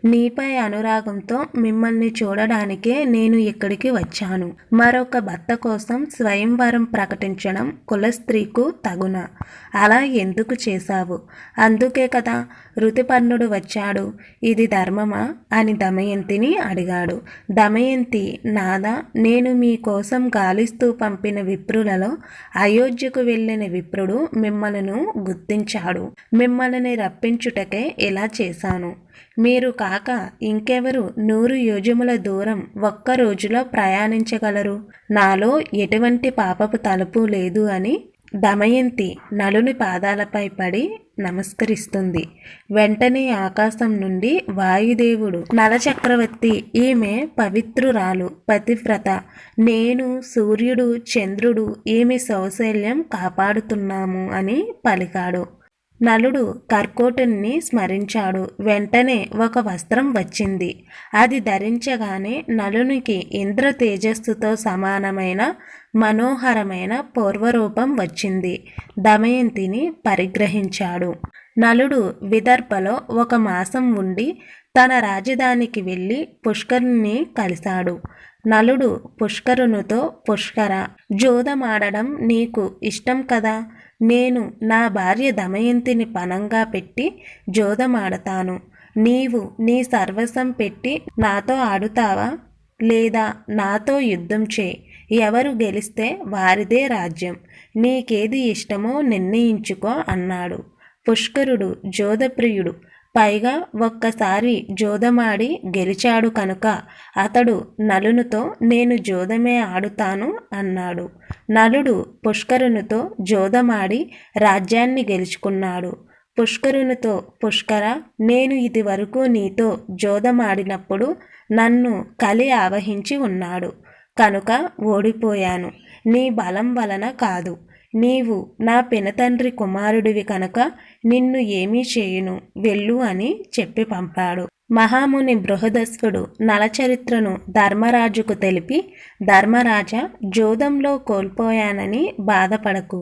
నీపై అనురాగంతో మిమ్మల్ని చూడడానికే నేను ఇక్కడికి వచ్చాను. మరొక భర్త కోసం స్వయంవరం ప్రకటించడం కులస్త్రీకు తగునా? అలా ఎందుకు చేశావు? అందుకే కదా ఋతుపర్ణుడు వచ్చాడు. ఇది ధర్మమా అని దమయంతిని అడిగాడు. దమయంతి, నాదా, నేను మీకోసం గాలిస్తూ పంపిన విప్రులలో అయోధ్యకు వెళ్ళిన విప్రుడు మిమ్మల్ని గుర్తించాడు. మిమ్మల్ని రప్పించుటకే ఇలా చేశాను. మీరు కాక ఇంకెవరు 100 యోజముల దూరం ఒక్క రోజులో ప్రయాణించగలరు? నాలో ఎటువంటి పాపపు తలుపు లేదు అని దమయంతి నలుని పాదాలపై పడి నమస్కరిస్తుంది. వెంటనే ఆకాశం నుండి వాయుదేవుడు, నలచక్రవర్తి, ఈమె పవిత్రురాలు, పతివ్రత. నేను, సూర్యుడు, చంద్రుడు ఈమె సౌశల్యం కాపాడుతున్నాము అని పలికాడు. నలుడు కర్కోటుని స్మరించాడు. వెంటనే ఒక వస్త్రం వచ్చింది. అది ధరించగానే నలునికి ఇంద్ర తేజస్సుతో సమానమైన మనోహరమైన పూర్వరూపం వచ్చింది. దమయంతిని పరిగ్రహించాడు. నలుడు విదర్భలో 1 మాసం ఉండి తన రాజధానికి వెళ్ళి పుష్కరుని కలిశాడు. నలుడు పుష్కరునితో, పుష్కర, జోదమాడడం నీకు ఇష్టం కదా? నేను నా భార్య దమయంతిని పణంగా పెట్టి జోదమాడతాను. నీవు నీ సర్వస్వం పెట్టి నాతో ఆడుతావా? లేదా నాతో యుద్ధం చేయి. ఎవరు గెలిస్తే వారిదే రాజ్యం. నీకేది ఇష్టమో నిర్ణయించుకో అన్నాడు. పుష్కరుడు జోదప్రియుడు. పైగా ఒక్కసారి జోదమాడి గెలిచాడు కనుక అతడు నలునితో నేను జోదమే ఆడుతాను అన్నాడు. నలుడు పుష్కరునితో జోదమాడి రాజ్యాన్ని గెలుచుకున్నాడు. పుష్కరునితో, పుష్కర, నేను ఇది వరకు నీతో జోదమాడినప్పుడు నన్ను కలి ఆవహించి ఉన్నాడు కనుక ఓడిపోయాను. నీ బలం వలన కాదు. నీవు నా పినతండ్రి కుమారుడివి కనుక నిన్ను ఏమీ చేయును, వెళ్ళు అని చెప్పి పంపాడు. మహాముని బృహదస్సుడు నలచరిత్రను ధర్మరాజుకు తెలిపి, ధర్మరాజా, జోదంలో కోల్పోయానని బాధపడకు.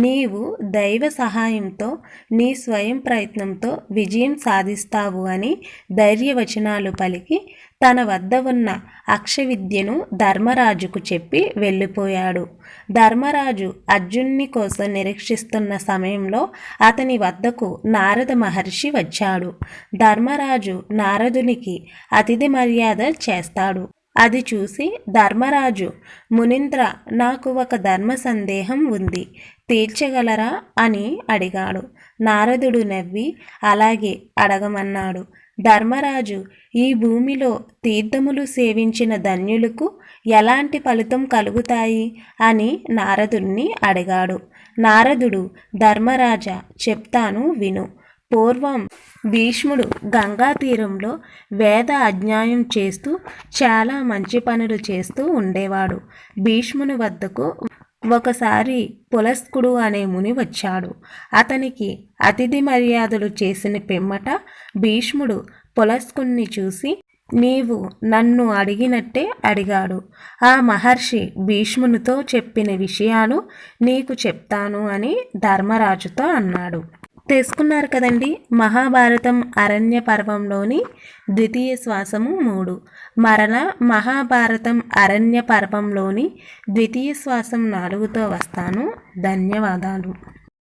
నీవు దైవ సహాయంతో నీ స్వయం ప్రయత్నంతో విజయం సాధిస్తావు అని ధైర్యవచనాలు పలికి తన వద్ద ఉన్న అక్షవిద్యను ధర్మరాజుకు చెప్పి వెళ్ళిపోయాడు. ధర్మరాజు అర్జునుని కోసం నిరీక్షిస్తున్న సమయంలో అతని వద్దకు నారద మహర్షి వచ్చాడు. ధర్మరాజు నారదునికి అతిథి మర్యాద చేస్తాడు. అది చూసి ధర్మరాజు, మునీంద్ర, నాకు ఒక ధర్మ సందేహం ఉంది, తీర్చగలరా అని అడిగాడు. నారదుడు నవ్వి, అలాగే అడగమన్నాడు. ధర్మరాజు, ఈ భూమిలో తీర్థములు సేవించిన ధన్యులకు ఎలాంటి ఫలితం కలుగుతాయి అని నారదుడిని అడిగాడు. నారదుడు, ధర్మరాజా, చెప్తాను విను. పూర్వం భీష్ముడు గంగా తీరంలో వేద అధ్యయనం చేస్తూ చాలా మంచి పనులు చేస్తూ ఉండేవాడు. భీష్ముని వద్దకు ఒకసారి పులస్కుడు అనే ముని వచ్చాడు. అతనికి అతిథి మర్యాదలు చేసిన పిమ్మట భీష్ముడు పులస్కుణ్ణి చూసి, నీవు నన్ను అడిగినట్టే అడిగాడు. ఆ మహర్షి భీష్మునితో చెప్పిన విషయాలు నీకు చెప్తాను అని ధర్మరాజుతో అన్నాడు. తెలుసుకున్నారు కదండి, మహాభారతం అరణ్య పర్వంలోని ద్వితీయ శ్వాసము 3. మరలా మహాభారతం అరణ్య పర్వంలోని ద్వితీయ శ్వాసం 4తో వస్తాను. ధన్యవాదాలు.